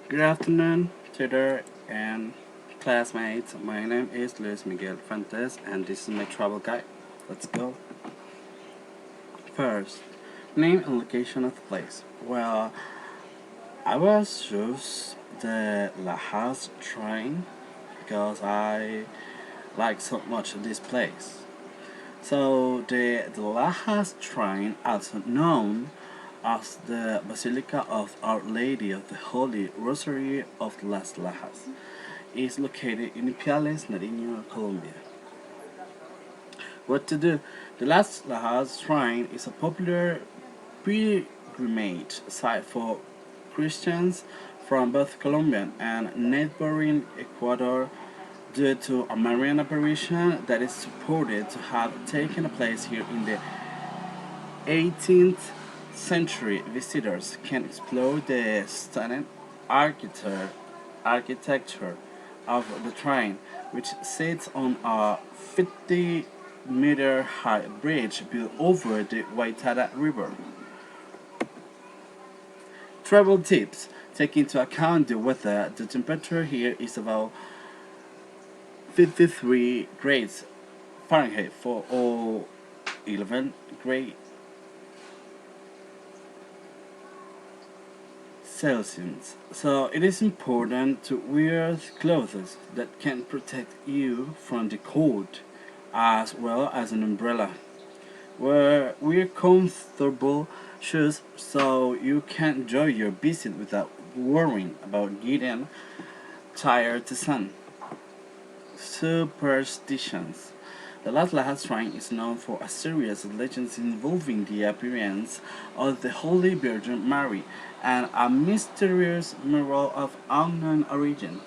Good afternoon, tutor and classmates. My name is Luis Miguel Fuentes, and this is my travel guide. Let's go. First, name and location of the place. Well, I will choose the Lajas Shrine because I like so much this place. So the Lajas Shrine, also known as the Basilica of Our Lady of the Holy Rosary of Las Lajas, is located in Ipiales, Nariño, Colombia. What to do? The Las Lajas Shrine is a popular pilgrimage site for Christians from both Colombia and neighboring Ecuador due to a Marian apparition that is supported to have taken place here in the 18th century. Visitors can explore the stunning architecture of the shrine, which sits on a 50-meter high bridge built over the Waitara River. Travel tips: take into account the weather. The temperature here is about 53 grades Fahrenheit for all 11 grade Celsius. So it is important to wear clothes that can protect you from the cold, as well as an umbrella. Wear comfortable shoes so you can enjoy your visit without worrying about getting tired to sun. Superstitions. The Las Lajas Shrine is known for a series of legends involving the appearance of the Holy Virgin Mary and a mysterious mural of unknown origin.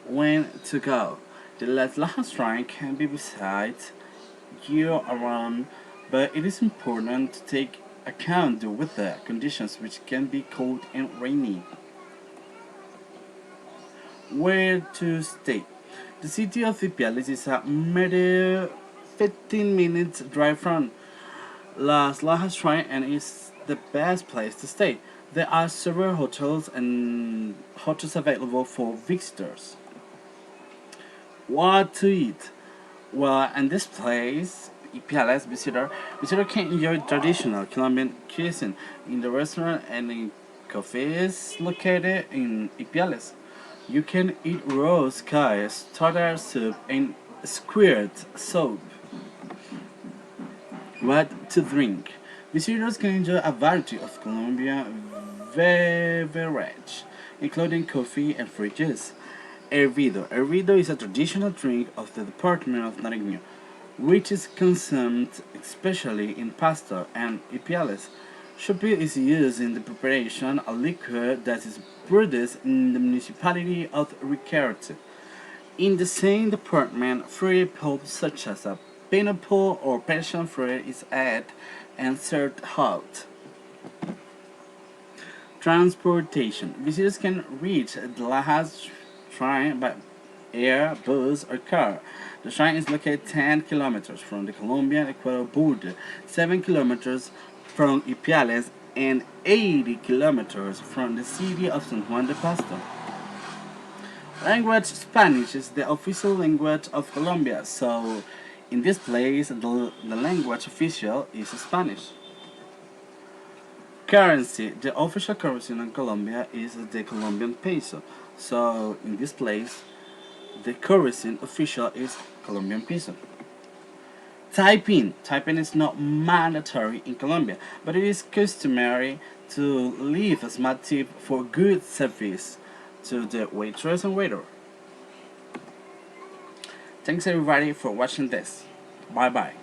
When to go? The Las Lajas Shrine can be visited year-round, but it is important to take account the weather conditions, which can be cold and rainy. Where to stay? The city of Ipiales is a mere 15 minutes drive from Las Lajas Shrine and is the best place to stay. There are several hotels available for visitors. What to eat? Well, in this place, Ipiales visitor can enjoy traditional Colombian cuisine in the restaurant and in cafes located in Ipiales. You can eat roast kias, tartar soup, and squirt soup. What to drink? Visitors can enjoy a variety of Colombian beverage, including coffee and fruit juice. Hervido. Hervido is a traditional drink of the department of Nariño, which is consumed especially in pasta and ipiales. Chopi is used in the preparation of liquor that is produced in the municipality of Ricaurte. In the same department, fruit pulp such as a pineapple or passion fruit is added and served hot. Transportation. Visitors can reach the Lajas Shrine by air, bus, or car. The shrine is located 10 kilometers from the Colombian-Ecuador border, 7 kilometers from Ipiales, and 80 kilometers from the city of San Juan de Pasto. Language: Spanish is the official language of Colombia, so in this place the language official is Spanish. Currency: the official currency in Colombia is the Colombian peso, so in this place the currency official is Colombian peso. Typing. Typing is not mandatory in Colombia, but it is customary to leave a small tip for good service to the waitress and waiter. Thanks everybody for watching this. Bye bye.